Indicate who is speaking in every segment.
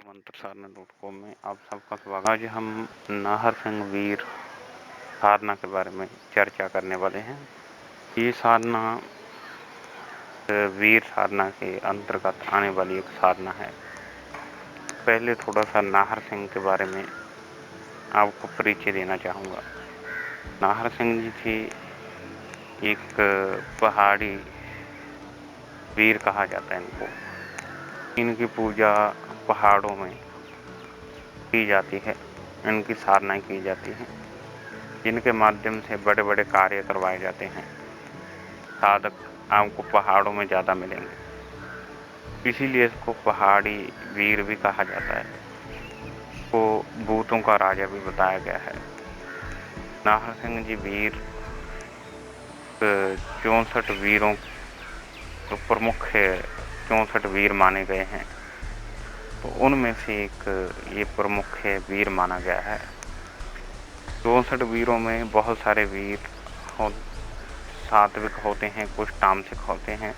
Speaker 1: मंत्रसाधना.com में आप सबका स्वागत। आज हम नाहर सिंह वीर साधना के बारे में चर्चा करने वाले हैं। ये साधना वीर साधना के अंतर्गत आने वाली एक साधना है। पहले थोड़ा सा नाहर सिंह के बारे में आपको परिचय देना चाहूँगा। नाहर सिंह जी थे एक पहाड़ी वीर कहा जाता है इनको। इनकी पूजा पहाड़ों में की जाती है, इनकी साधनाएँ की जाती हैं, जिनके माध्यम से बड़े बड़े कार्य करवाए जाते हैं। साधक आपको पहाड़ों में ज़्यादा मिलेंगे, इसीलिए इसको पहाड़ी वीर भी कहा जाता है। को भूतों का राजा भी बताया गया है। नाहर सिंह जी वीर 64 वीरों जो प्रमुख 64 वीर माने गए हैं, तो उनमें से एक ये प्रमुख वीर माना गया है। 64 वीरों में बहुत सारे वीर सात्विक होते हैं, कुछ तामसिक होते हैं,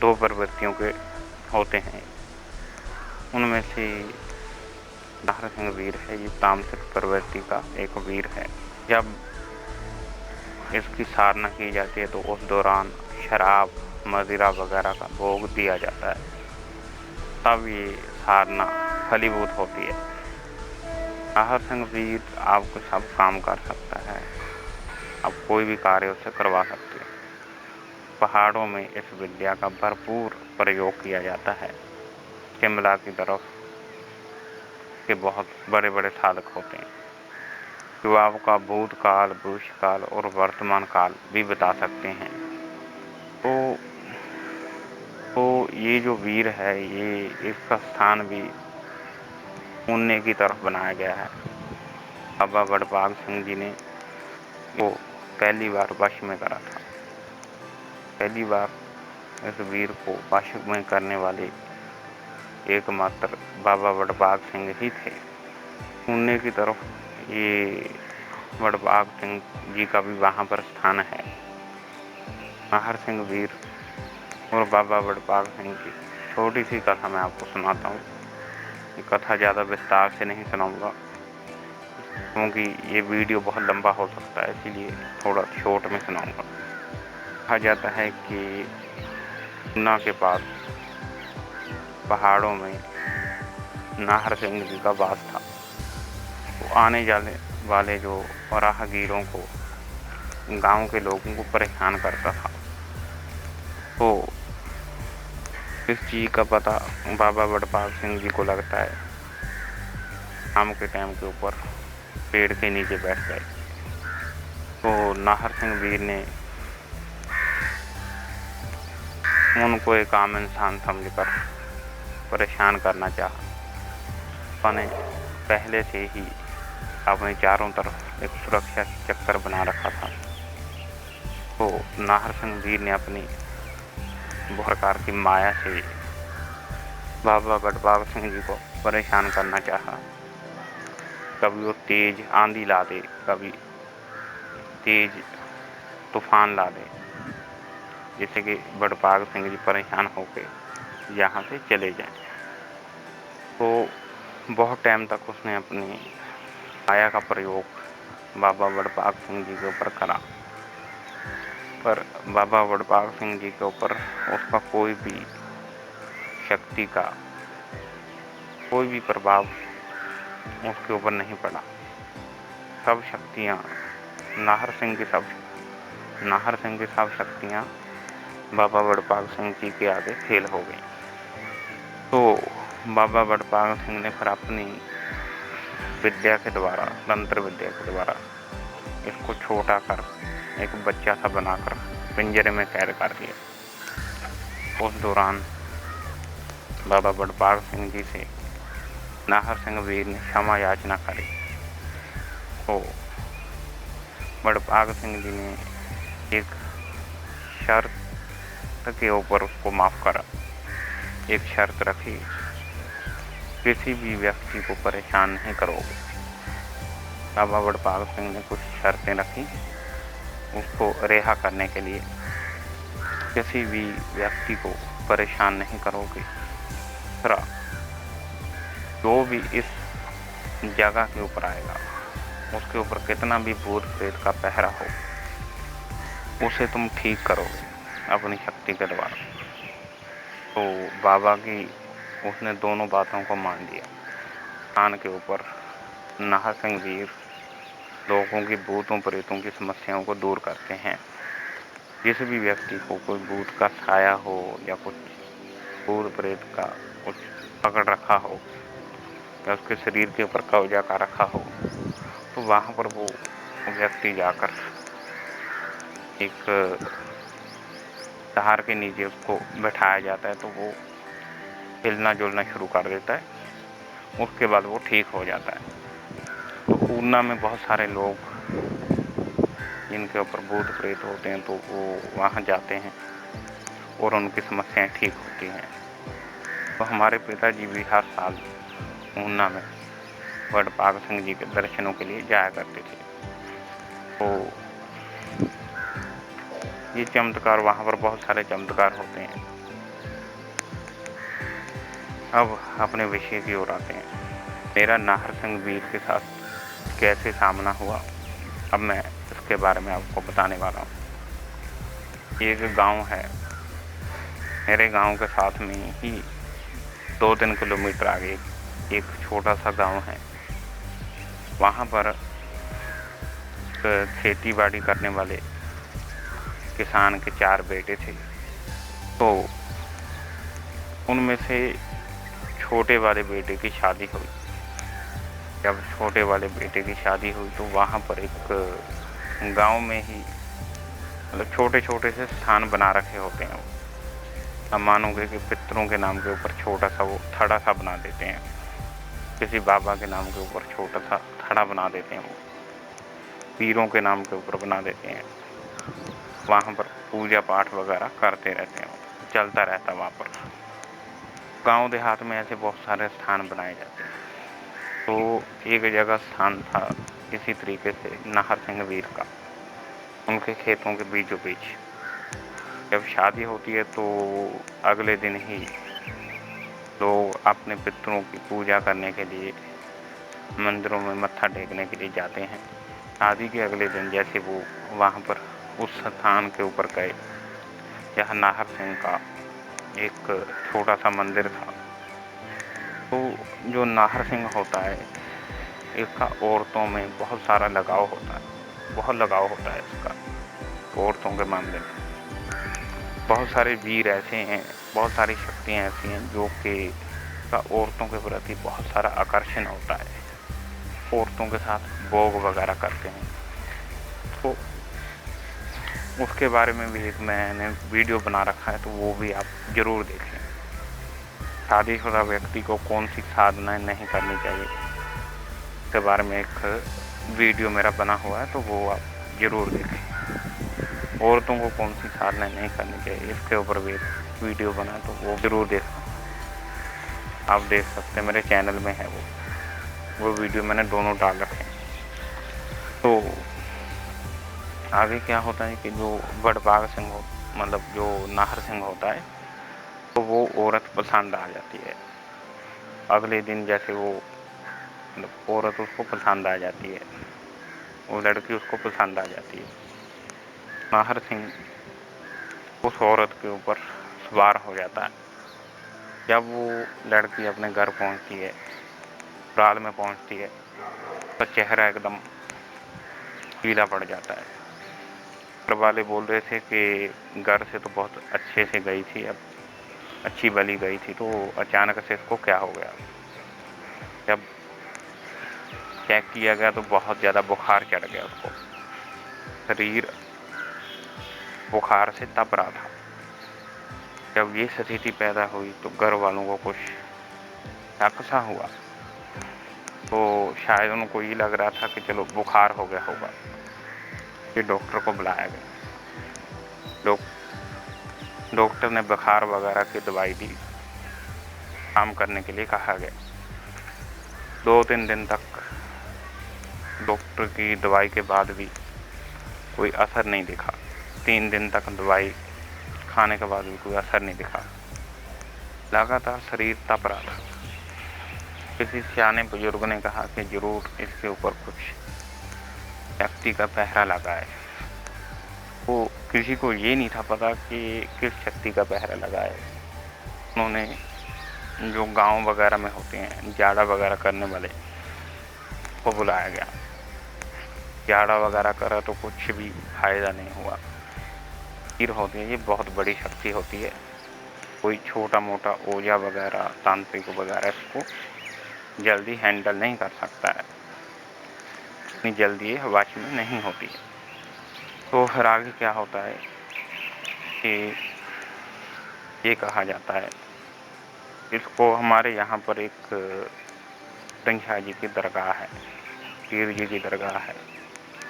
Speaker 1: 2 प्रवृत्तियों के होते हैं। उनमें से नाहर सिंह वीर है, ये तामसिक प्रवृत्ति का एक वीर है। जब इसकी साधना की जाती है तो उस दौरान शराब मदिरा वगैरह का भोग दिया जाता है, तब ये साधना फलीभूत होती है। नाहर सिंह वीर आपको सब काम कर सकता है, आप कोई भी कार्य उससे करवा सकते हैं। पहाड़ों में इस विद्या का भरपूर प्रयोग किया जाता है। शिमला की तरफ के बहुत बड़े बड़े साधक होते हैं जो आपका भूतकाल, भविष्यकाल और वर्तमान काल भी बता सकते हैं। तो ये जो वीर है, ये इसका स्थान भी पुण्य की तरफ बनाया गया है। बाबा वडभाग सिंह जी ने वो पहली बार वश में करा था। पहली बार इस वीर को वश में करने वाले एकमात्र बाबा वडभाग सिंह ही थे। पुण्य की तरफ ये वडभाग सिंह जी का भी वहाँ पर स्थान है। नाहर सिंह वीर और बाबा वडभाग सिंह की छोटी सी कथा मैं आपको सुनाता हूँ। ये कथा ज़्यादा विस्तार से नहीं सुनाऊंगा, क्योंकि ये वीडियो बहुत लंबा हो सकता है, इसीलिए थोड़ा शॉर्ट में सुनाऊंगा। कहा जाता है कि ऊना के पास पहाड़ों में नाहर सिंह जी का वास था। वो आने जाने वाले जो राहगीरों को, गांव के लोगों को परेशान करता था। तो इस चीज़ का पता बाबा वडभाग सिंह जी को लगता है। शाम के टाइम के ऊपर पेड़ के नीचे बैठ गए। तो नाहर सिंह वीर ने उनको एक आम इंसान समझकर परेशान करना चाहा। उन्होंने पहले से ही अपने चारों तरफ एक सुरक्षा चक्कर बना रखा था। तो नाहर सिंह वीर ने अपनी प्रकार की माया से बाबा वडभाग सिंह जी को परेशान करना चाहा। कभी वो तेज आंधी ला दे, कभी तेज तूफान ला दे, जिससे कि वडभाग सिंह जी परेशान होकर यहाँ से चले जाएं। तो बहुत टाइम तक उसने अपनी माया का प्रयोग बाबा वडभाग सिंह जी के ऊपर करा, पर बाबा वडभाग सिंह जी के ऊपर उसका कोई भी शक्ति का कोई भी प्रभाव उसके ऊपर नहीं पड़ा। सब शक्तियाँ नाहर सिंह की सब शक्तियाँ बाबा वडभाग सिंह जी के आगे फेल हो गई। तो बाबा वडभाग सिंह ने फिर अपनी विद्या के द्वारा, तंत्र विद्या के द्वारा इसको छोटा कर एक बच्चा सा बनाकर पिंजरे में कैद कर दिया। उस दौरान बाबा वडभाग सिंह जी से नाहर सिंह वीर ने क्षमा याचना करी। तो वडभाग सिंह जी ने एक शर्त के ऊपर उसको माफ़ करा। एक शर्त रखी, किसी भी व्यक्ति को परेशान नहीं करोगे। बाबा वडभाग सिंह ने कुछ शर्तें रखी उसको रिहा करने के लिए। किसी भी व्यक्ति को परेशान नहीं करोगे। दूसरा, जो भी इस जगह के ऊपर आएगा उसके ऊपर कितना भी भूत प्रेत का पहरा हो, उसे तुम ठीक करोगे अपनी शक्ति के द्वारा। तो बाबा की उसने दोनों बातों को मान लिया। स्थान के ऊपर नाहर सिंह वीर लोगों की भूतों प्रेतों की समस्याओं को दूर करते हैं। जिस भी व्यक्ति को कोई भूत का छाया हो या कुछ भूत प्रेत का कुछ पकड़ रखा हो या उसके शरीर के ऊपर कब्जा कर रखा हो, तो वहाँ पर वो व्यक्ति जाकर एक सहार के नीचे उसको बैठाया जाता है, तो वो हिलना जुलना शुरू कर देता है। उसके बाद वो ठीक हो जाता है। तो ऊना में बहुत सारे लोग जिनके ऊपर भूत प्रेत होते हैं, तो वो वहाँ जाते हैं और उनकी समस्याएं ठीक होती हैं। तो हमारे पिताजी भी हर साल ऊना में वडभाग सिंह जी के दर्शनों के लिए जाया करते थे। तो ये चमत्कार, वहाँ पर बहुत सारे चमत्कार होते हैं। अब अपने विषय की ओर आते हैं। मेरा नाहर सिंह वीर के साथ कैसे सामना हुआ, अब मैं इसके बारे में आपको बताने वाला हूँ। एक गांव है, मेरे गांव के साथ में ही 2-3 किलोमीटर आगे एक छोटा सा गांव है। वहाँ पर खेती बाड़ी करने वाले किसान के 4 बेटे थे। तो उनमें से छोटे वाले बेटे की शादी हुई। जब छोटे वाले बेटे की शादी हुई तो वहाँ पर एक गांव में ही मतलब छोटे छोटे से स्थान बना रखे होते हैं। अब मानोगे कि पितरों के नाम के ऊपर छोटा सा वो थड़ा सा बना देते हैं, किसी बाबा के नाम के ऊपर छोटा सा थड़ा बना देते हैं, वो पीरों के नाम के ऊपर बना देते हैं। वहाँ पर पूजा पाठ वगैरह करते रहते हैं, चलता रहता वहाँ पर। गांव देहात में ऐसे बहुत सारे स्थान बनाए जाते हैं। तो एक जगह स्थान था इसी तरीके से नाहर सिंह वीर का, उनके खेतों के बीचों बीच। जब शादी होती है तो अगले दिन ही लोग अपने पितरों की पूजा करने के लिए मंदिरों में मत्था टेकने के लिए जाते हैं। शादी के अगले दिन जैसे वो वहाँ पर उस स्थान के ऊपर गए जहाँ नाहर सिंह का एक छोटा सा मंदिर था। तो जो नाहर सिंह होता है, इसका औरतों में बहुत सारा लगाव होता है, बहुत लगाव होता है इसका औरतों के मामले में। बहुत सारे वीर ऐसे हैं, बहुत सारी शक्तियाँ ऐसी हैं जो कि का औरतों के प्रति बहुत सारा आकर्षण होता है, औरतों के साथ भोग वगैरह करते हैं। तो उसके बारे में भी एक मैंने वीडियो बना रखा है, तो वो भी आप ज़रूर देखें। शादीशुदा व्यक्ति को कौन सी साधनाएं नहीं करनी चाहिए, इसके बारे में एक वीडियो मेरा बना हुआ है, तो वो आप ज़रूर देखें। औरतों को कौन सी साधनाएं नहीं करनी चाहिए, इसके ऊपर भी एक वीडियो बना है, तो वो ज़रूर देखना। आप देख सकते हैं, मेरे चैनल में है वो वीडियो मैंने दोनों डाल रखे हैं। तो आगे क्या होता है कि जो वडभाग सिंह हो, मतलब जो नाहर सिंह होता है, तो वो औरत पसंद आ जाती है। अगले दिन जैसे वो मतलब औरत उसको पसंद आ जाती है, वो लड़की उसको पसंद आ जाती है। नाहर सिंह उस औरत के ऊपर सवार हो जाता है। जब वो लड़की अपने घर पहुंचती है, रात में पहुंचती है, तो चेहरा एकदम पीला पड़ जाता है। घर वाले बोल रहे थे कि घर से तो बहुत अच्छे से गई थी, अब अच्छी भली गई थी, तो अचानक से इसको क्या हो गया। जब चेक किया गया तो बहुत ज़्यादा बुखार चढ़ गया उसको, शरीर बुखार से तप रहा था। जब ये स्थिति पैदा हुई तो घर वालों को कुछ शक सा हुआ, तो शायद उनको ये लग रहा था कि चलो बुखार हो गया होगा। ये डॉक्टर को बुलाया गया। डॉक्टर ने बुखार वगैरह की दवाई दी, काम करने के लिए कहा गया। 2-3 दिन तक डॉक्टर की दवाई के बाद भी कोई असर नहीं दिखा। 3 दिन तक दवाई खाने के बाद भी कोई असर नहीं दिखा। लगातार शरीर तप रहा था। किसी सियाने बुजुर्ग ने कहा कि ज़रूर इसके ऊपर कुछ शक्ति का पहरा लगा है। वो किसी को ये नहीं था पता कि किस शक्ति का पहरा लगा है। उन्होंने जो गाँव वगैरह में होते हैं जाड़ा वगैरह करने वाले को बुलाया गया। जाड़ा वगैरह करा तो कुछ भी फ़ायदा नहीं हुआ। पीर होती है, ये बहुत बड़ी शक्ति होती है। कोई छोटा मोटा ओझा वगैरह तांत्रिक वगैरह इसको जल्दी हैंडल नहीं कर सकता है, इतनी जल्दी ये वश में नहीं होती है। तो फिर आगे क्या होता है कि ये कहा जाता है, इसको हमारे यहाँ पर एक तंशा जी की दरगाह है, पीर जी की दरगाह है।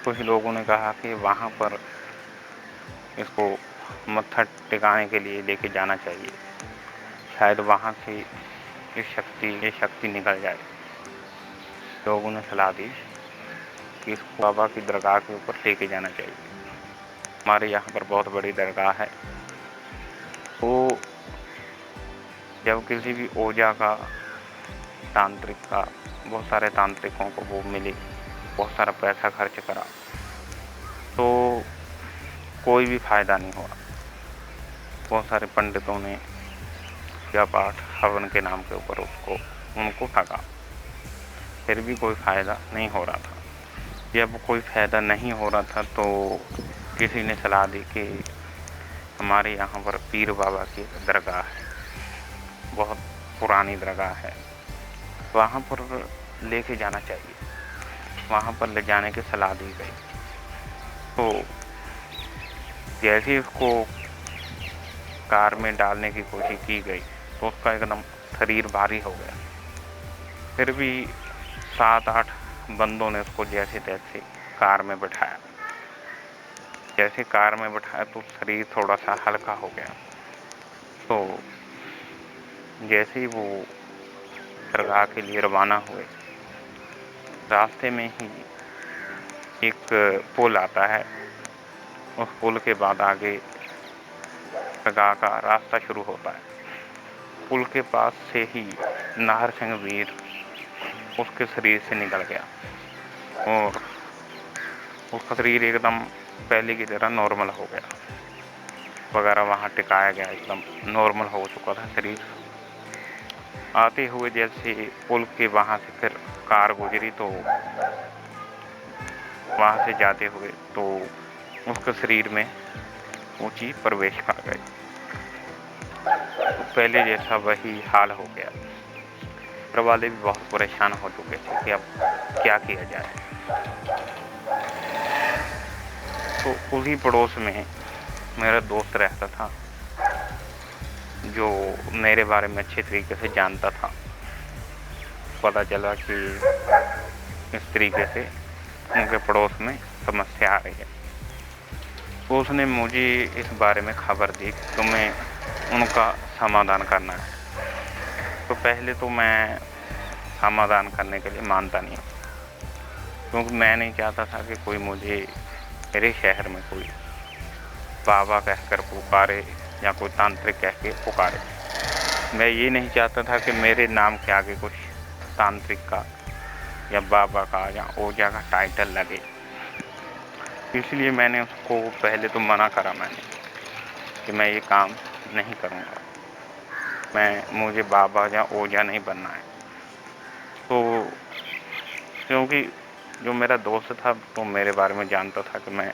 Speaker 1: कुछ लोगों ने कहा कि वहाँ पर इसको मत्था टिकाने के लिए लेके जाना चाहिए, शायद वहाँ से ये शक्ति निकल जाए। लोगों ने सलाह दी कि इसको बाबा की दरगाह के ऊपर लेके जाना चाहिए। हमारे यहाँ पर बहुत बड़ी दरगाह है। तो जब किसी भी ओझा का, तांत्रिक का, बहुत सारे तांत्रिकों को वो मिले, बहुत सारा पैसा खर्च करा, तो कोई भी फ़ायदा नहीं हुआ। बहुत सारे पंडितों ने पूजा पाठ हवन के नाम के ऊपर उनको ठगा, फिर भी कोई फ़ायदा नहीं हो रहा था। जब कोई फ़ायदा नहीं हो रहा था तो किसी ने सलाह दी कि हमारे यहाँ पर पीर बाबा की दरगाह है, बहुत पुरानी दरगाह है, वहाँ पर लेके जाना चाहिए। वहाँ पर ले जाने की सलाह दी गई। तो जैसे ही उसको कार में डालने की कोशिश की गई तो उसका एकदम शरीर भारी हो गया। फिर भी 7-8 बंदों ने उसको जैसे तैसे कार में बैठाया। जैसे कार में बैठाया तो शरीर थोड़ा सा हल्का हो गया। तो जैसे ही वो दरगाह के लिए रवाना हुए, रास्ते में ही एक पुल आता है। उस पुल के बाद आगे दरगाह का रास्ता शुरू होता है। पुल के पास से ही नाहर सिंह वीर उसके शरीर से निकल गया और उसका शरीर एकदम पहले की तरह नॉर्मल हो गया वगैरह, वहाँ टिकाया गया, एकदम नॉर्मल हो चुका था शरीर। आते हुए जैसे पुल के वहाँ से फिर कार गुजरी तो वहाँ से जाते हुए तो उसके शरीर में ऊँची प्रवेश कर गई। तो पहले जैसा वही हाल हो गया। घर वाले भी बहुत परेशान हो चुके थे कि अब क्या किया जाए। तो उसी पड़ोस में मेरा दोस्त रहता था जो मेरे बारे में अच्छे तरीके से जानता था। पता चला कि इस तरीके से उनके पड़ोस में समस्या आ रही है। तो उसने मुझे इस बारे में खबर दी कि तुम्हें उनका समाधान करना है। तो पहले तो मैं समाधान करने के लिए मानता नहीं, क्योंकि मैं नहीं चाहता था कि कोई मुझे मेरे शहर में कोई बाबा कहकर पुकारे या कोई तांत्रिक कह के पुकारे। मैं ये नहीं चाहता था कि मेरे नाम के आगे कुछ तांत्रिक का या बाबा का या ओझा का टाइटल लगे। इसलिए मैंने उसको पहले तो मना करा मैंने कि मैं ये काम नहीं करूँगा, मुझे बाबा या ओझा नहीं बनना है। तो क्योंकि जो मेरा दोस्त था तो मेरे बारे में जानता था कि मैं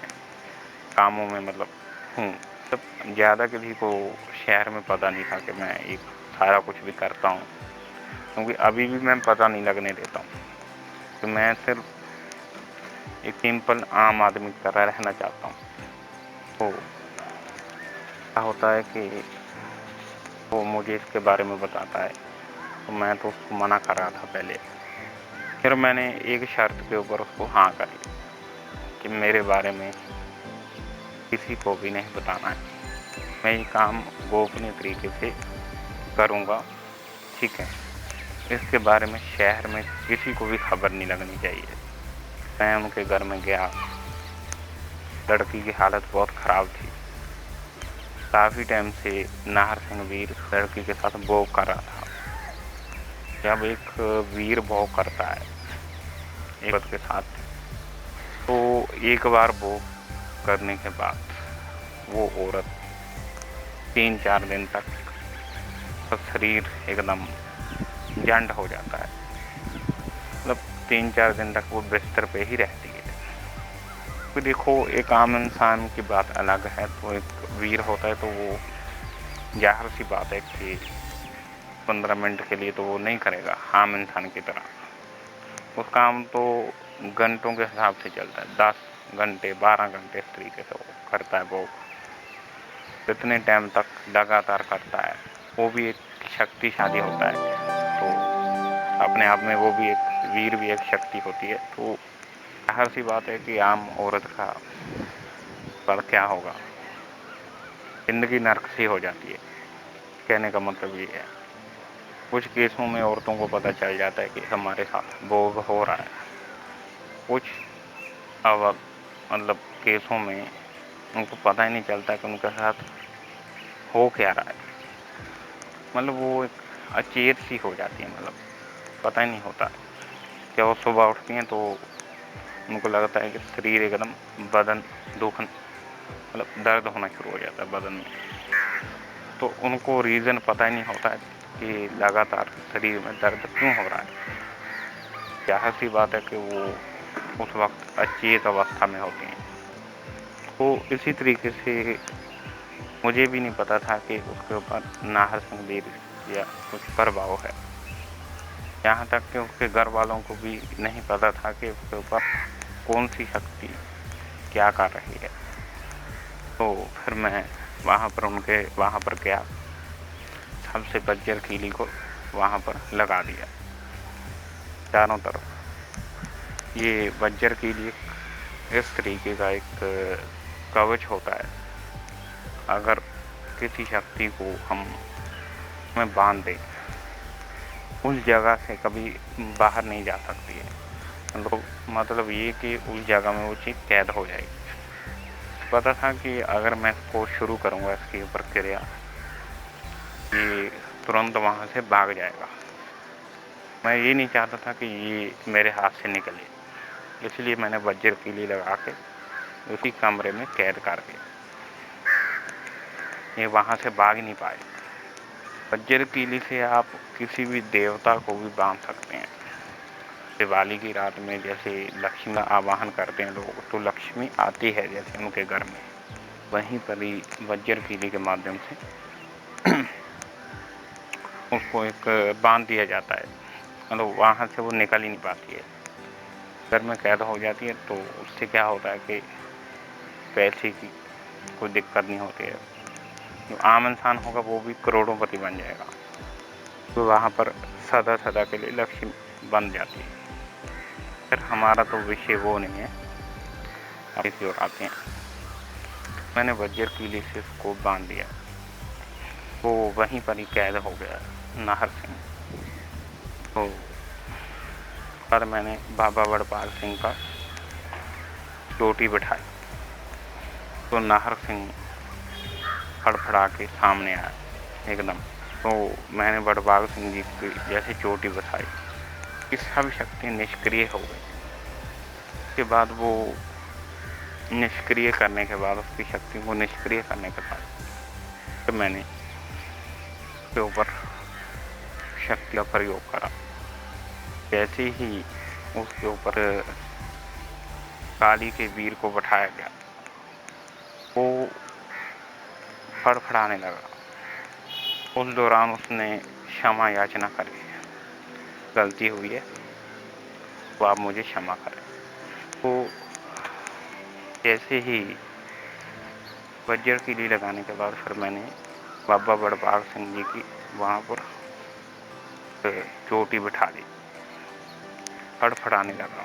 Speaker 1: कामों में मतलब हूँ, तब ज़्यादा किसी को शहर में पता नहीं था कि मैं ये सारा कुछ भी करता हूँ, क्योंकि अभी भी मैं पता नहीं लगने देता हूँ। तो मैं सिर्फ एक सिंपल आम आदमी की तरह रहना चाहता हूँ। तो क्या होता है कि वो मुझे इसके बारे में बताता है तो मैं तो उसको मना कर रहा था पहले। फिर मैंने एक शर्त के ऊपर उसको हाँ करी कि मेरे बारे में किसी को भी नहीं बताना है, मैं ये काम गोपनीय तरीके से करूँगा, ठीक है। इसके बारे में शहर में किसी को भी खबर नहीं लगनी चाहिए। मैं उनके घर में गया, लड़की की हालत बहुत ख़राब थी। काफ़ी टाइम से नाहर सिंह वीर लड़की के साथ वो कर रहा था। जब एक वीर भोग करता है एक औरत के साथ, तो एक बार भोग करने के बाद वो औरत 3-4 दिन तक उसका शरीर एकदम जंड हो जाता है। मतलब 3-4 दिन तक वो बिस्तर पे ही रहती है। तो देखो, एक आम इंसान की बात अलग है, तो एक वीर होता है तो वो ज़ाहिर सी बात है कि 15 मिनट के लिए तो वो नहीं करेगा आम इंसान की तरह। उसका काम तो घंटों के हिसाब से चलता है, 10 घंटे 12 घंटे इस तरीके से वो करता है। वो इतने टाइम तक लगातार करता है, वो भी एक शक्तिशाली होता है। तो अपने आप में वो भी एक वीर भी एक शक्ति होती है। तो ज़ाहिर सी बात है कि आम औरत का पर क्या होगा, ज़िंदगी नर्क सी हो जाती है। कहने का मतलब ये है, कुछ केसों में औरतों को पता चल जाता है कि हमारे साथ भोग हो रहा है। कुछ अब मतलब केसों में उनको पता ही नहीं चलता कि उनके साथ हो क्या रहा है। मतलब वो एक अचेत सी हो जाती है, मतलब पता ही नहीं होता। जब वो सुबह उठती हैं तो उनको लगता है कि शरीर एकदम बदन दुखन मतलब दर्द होना शुरू हो जाता है बदन में। तो उनको रीज़न पता ही नहीं होता है कि लगातार शरीर में दर्द क्यों हो रहा है। ज़ाहिर सी बात है कि वो उस वक्त अचेत अवस्था में होती हैं। तो इसी तरीके से मुझे भी नहीं पता था कि उसके ऊपर नाहर संगीत या कुछ प्रभाव है। यहाँ तक कि उसके घर वालों को भी नहीं पता था कि उसके ऊपर कौन सी शक्ति क्या कर रही है। तो फिर मैं वहाँ पर गया, सबसे बज्जर कीली को वहाँ पर लगा दिया चारों तरफ। ये बज्जर कीली इस तरीके का एक कवच होता है। अगर किसी शक्ति को हम में बांध दें, उस जगह से कभी बाहर नहीं जा सकती है। मतलब ये कि उस जगह में वो चीज़ कैद हो जाएगी। पता था कि अगर मैं इसको शुरू करूँगा इसकी प्रक्रिया, ये तुरंत वहाँ से भाग जाएगा। मैं ये नहीं चाहता था कि ये मेरे हाथ से निकले, इसलिए मैंने वज्र कीली लगा के उसी कमरे में कैद कर दिया। ये वहाँ से भाग नहीं पाए। वज्र कीली से आप किसी भी देवता को भी बांध सकते हैं। दिवाली की रात में जैसे लक्ष्मी का आवाहन करते हैं लोग, तो लक्ष्मी आती है जैसे उनके घर में, वहीं पर ही वज्र कीली के माध्यम से उसको एक बांध दिया जाता है। मतलब वहाँ से वो निकल ही नहीं पाती है, घर में कैद हो जाती है। तो उससे क्या होता है कि पैसे की कोई दिक्कत नहीं होती है। जो आम इंसान होगा वो भी करोड़ों-पति बन जाएगा। तो वहाँ पर सदा-सदा के लिए लक्ष्मी बन जाती है। फिर हमारा तो विषय वो नहीं है, अब किसी और आते हैं। मैंने वज्र कीली से उसको बांध दिया, वो वहीं पर ही कैद हो गया नाहर सिंह। तो पर मैंने बाबा वड़पाल सिंह का चोटी बिठाई, तो नाहर सिंह फड़फड़ा के सामने आया एकदम। तो मैंने वड़पाल सिंह जी की जैसे चोटी बिठाई कि सब शक्ति निष्क्रिय हो गई। उसके बाद वो निष्क्रिय करने के बाद, उसकी शक्ति को निष्क्रिय करने के बाद फिर मैंने उसके ऊपर शक्ति का प्रयोग करा। जैसे ही उसके ऊपर काली के वीर को बैठाया गया, वो फड़फड़ाने लगा। उस दौरान उसने क्षमा याचना करी, गलती हुई है तो आप मुझे क्षमा करें। तो जैसे ही वज्र कीली लगाने के बाद फिर मैंने बाबा वड़पाल सिंह जी की वहाँ पर चोटी बिठा दी। फड़फड़ाने लगा।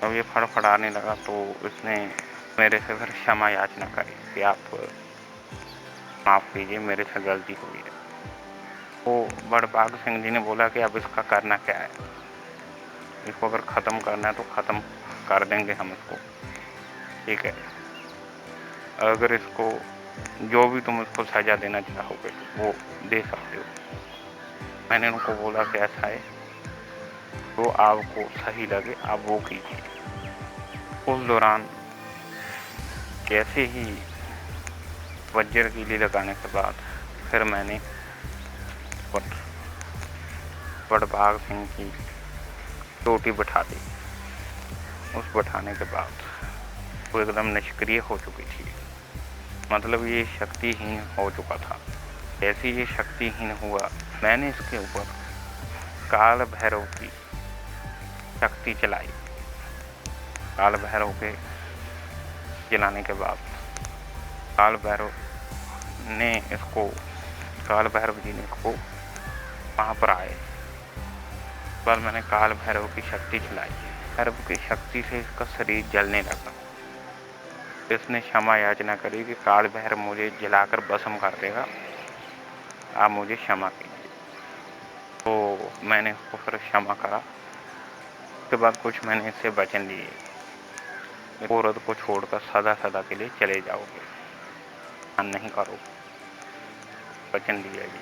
Speaker 1: जब ये फड़फड़ाने लगा तो उसने मेरे से फिर क्षमा याचना करी कि आप माफ़ कीजिए, मेरे से गलती हुई है। तो वड़पाल सिंह जी ने बोला कि अब इसका करना क्या है, इसको अगर ख़त्म करना है तो ख़त्म कर देंगे हम इसको, ठीक है। अगर इसको जो भी तुम इसको सज़ा देना चाहोगे वो दे सकते हो। मैंने उनको बोला कि ऐसा है, तो आपको सही लगे आप वो कीजिए। उस दौरान जैसे ही वज्र कीली लगाने के बाद फिर मैंने बड़भाग सिंह की चोटी बिठा दी। उस बिठाने के बाद वो एकदम निष्क्रिय हो चुकी थी, मतलब ये शक्तिहीन हो चुका था। जैसे ये शक्तिहीन हुआ, मैंने इसके ऊपर काल भैरव की शक्ति चलाई। काल भैरव के चलाने के बाद काल भैरव ने इसको काल भैरव जी ने इसको वहाँ पर आए। पर मैंने काल भैरव की शक्ति चलाई। भैरव की शक्ति से इसका शरीर जलने लगा। इसने क्षमा याचना करी कि काल भैरव मुझे जलाकर भस्म कर देगा, आप मुझे क्षमा कीजिए। तो मैंने उसको फिर क्षमा करा। उसके बाद कुछ मैंने इससे वचन लिए, औरत को छोड़कर सदा सदा के लिए चले जाओगे, नहीं करोगे, वचन दिया जी।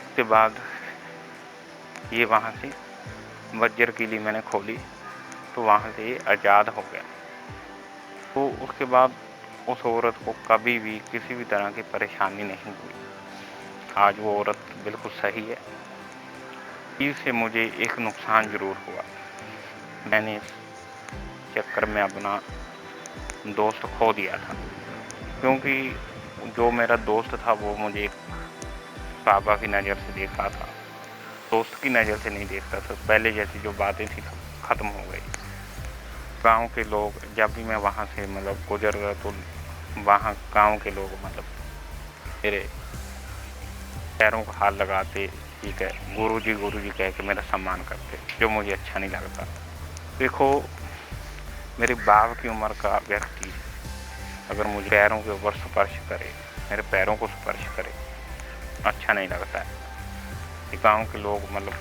Speaker 1: उसके बाद ये वहाँ से वज्र कीली मैंने खोली तो वहाँ से ये आज़ाद हो गया। तो उसके बाद उस औरत को कभी भी किसी भी तरह की परेशानी नहीं हुई। आज वो औरत बिल्कुल सही है। इससे मुझे एक नुकसान ज़रूर हुआ, मैंने इस चक्कर में अपना दोस्त खो दिया था, क्योंकि जो मेरा दोस्त था वो मुझे एक बाबा की नज़र से देख रहा था, दोस्त की नज़र से नहीं देखता था। पहले जैसी जो बातें थी सब ख़त्म हो गई। गांव के लोग जब भी मैं वहाँ से मतलब गुजर गया तो वहाँ गांव के लोग मतलब मेरे पैरों का हाथ लगाते, ठीक है गुरुजी कह के मेरा सम्मान करते, जो मुझे अच्छा नहीं लगता। देखो, मेरे बाप की उम्र का व्यक्ति अगर मुझे पैरों के ऊपर स्पर्श करे, मेरे पैरों को स्पर्श करे, अच्छा नहीं लगता है। गांव के लोग मतलब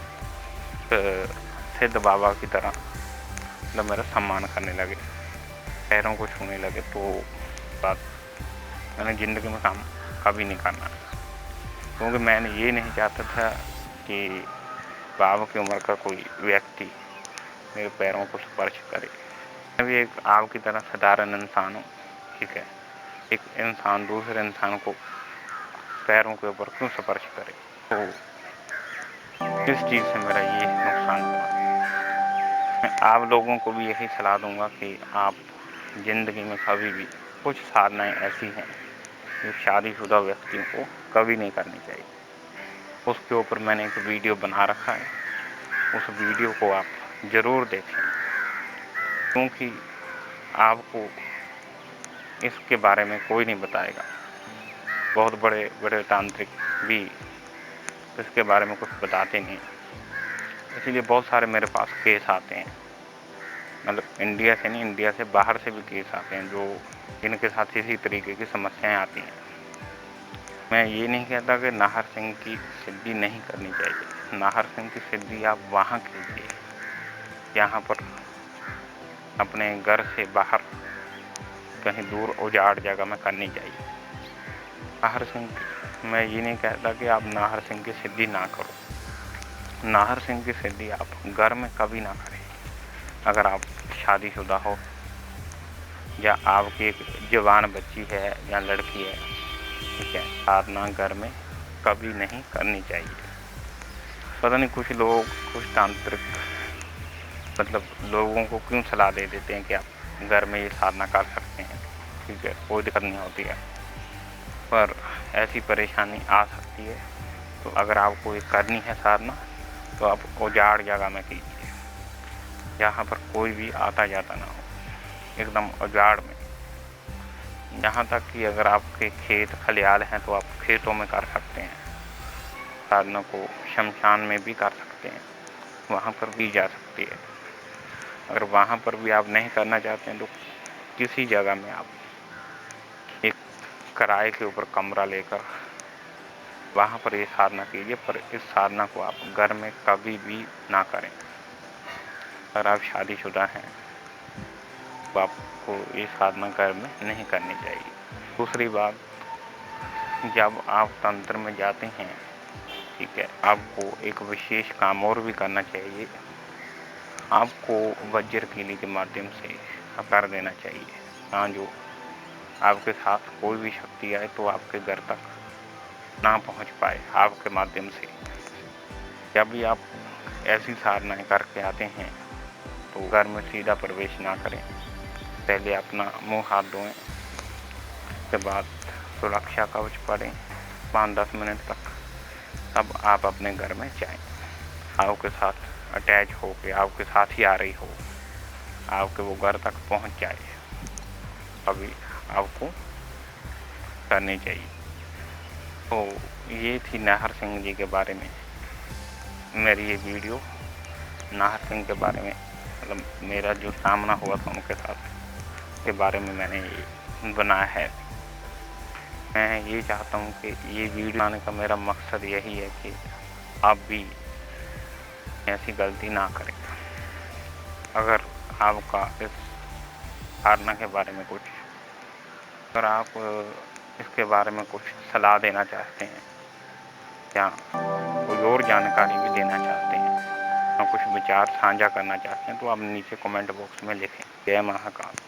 Speaker 1: सिद्ध बाबा की तरह मतलब मेरा सम्मान करने लगे, पैरों को छूने लगे। तो बात मैंने ज़िंदगी में काम कभी नहीं करना, क्योंकि मैंने ये नहीं चाहता था कि बाबा की उम्र का कोई व्यक्ति मेरे पैरों को स्पर्श करे। मैं भी एक आपकी तरह साधारण इंसान हूँ, ठीक है। एक इंसान दूसरे इंसान को पैरों के ऊपर क्यों स्पर्श करे? तो इस चीज़ से मेरा ये नुकसान हुआ। मैं आप लोगों को भी यही सलाह दूंगा कि आप ज़िंदगी में कभी भी कुछ साधनाएँ ऐसी हैं जो शादीशुदा व्यक्तियों को कभी नहीं करनी चाहिए। उसके ऊपर मैंने एक वीडियो बना रखा है, उस वीडियो को आप ज़रूर देखें, क्योंकि आपको इसके बारे में कोई नहीं बताएगा। बहुत बड़े बड़े तांत्रिक भी इसके बारे में कुछ बताते नहीं, इसीलिए बहुत सारे मेरे पास केस आते हैं, मतलब इंडिया से नहीं, इंडिया से बाहर से भी केस आते हैं जो जिनके साथ इसी तरीके की समस्याएं आती हैं। मैं ये नहीं कहता कि नाहर सिंह की सिद्धि नहीं करनी चाहिए। नाहर सिंह की सिद्धि आप वहाँ कीजिए जहाँ पर अपने घर से बाहर कहीं दूर उजाड़ जगह में करनी चाहिए। नाहर सिंह मैं ये नहीं कहता कि आप नाहर सिंह की सिद्धि ना करो। नाहर सिंह की सिद्धि आप घर में कभी ना करें। अगर आप शादीशुदा हो या आपकी एक जवान बच्ची है या लड़की है, ठीक है, साधना घर में कभी नहीं करनी चाहिए। पता नहीं कुछ लोग, कुछ तांत्रिक मतलब लोगों को क्यों सलाह दे देते हैं कि आप घर में ये साधना कर सकते हैं, ठीक है, कोई दिक्कत नहीं होती है। पर ऐसी परेशानी आ सकती है, तो अगर आपको ये करनी है साधना तो आप उजाड़ जगह में कीजिए, जहाँ पर कोई भी आता जाता ना हो, एकदम उजाड़ में। यहाँ तक कि अगर आपके खेत खलियाल हैं तो आप खेतों में कर सकते हैं साधना को, शमशान में भी कर सकते हैं, वहाँ पर भी जा सकती है। अगर वहाँ पर भी आप नहीं करना चाहते हैं तो किसी जगह में आप एक किराए के ऊपर कमरा लेकर वहाँ पर ये साधना कीजिए, पर इस साधना को आप घर में कभी भी ना करें। अगर आप शादीशुदा हैं तो आपको ये साधना घर में नहीं करनी चाहिए। दूसरी बात, जब आप तंत्र में जाते हैं ठीक है, आपको एक विशेष काम और भी करना चाहिए। आपको वज्र कीली के माध्यम से कर देना चाहिए, हाँ, जो आपके साथ कोई भी शक्ति आए तो आपके घर तक ना पहुंच पाए आपके माध्यम से। जब भी आप ऐसी साधनाएं करके आते हैं तो घर में सीधा प्रवेश ना करें, पहले अपना मुंह हाथ धोएं, उसके बाद सुरक्षा कवच पढ़ें 5-10 मिनट तक, तब आप अपने घर में जाएं। आपके साथ अटैच हो के आपके साथ ही आ रही हो, आपके वो घर तक पहुंच जाए, अभी आपको करनी चाहिए। तो ये थी नाहर सिंह जी के बारे में मेरी ये वीडियो। नाहर सिंह के बारे में मतलब मेरा जो सामना हुआ था उनके साथ के बारे में मैंने ये बनाया है। मैं ये चाहता हूँ कि ये वीडियो बनाने का मेरा मकसद यही है कि आप भी ऐसी गलती ना करें। अगर आपका इस धारणा के बारे में कुछ, अगर आप इसके बारे में कुछ सलाह देना चाहते हैं या कोई और जानकारी भी देना चाहते हैं या कुछ विचार साझा करना चाहते हैं तो आप नीचे कमेंट बॉक्स में लिखें। जय महाकाल।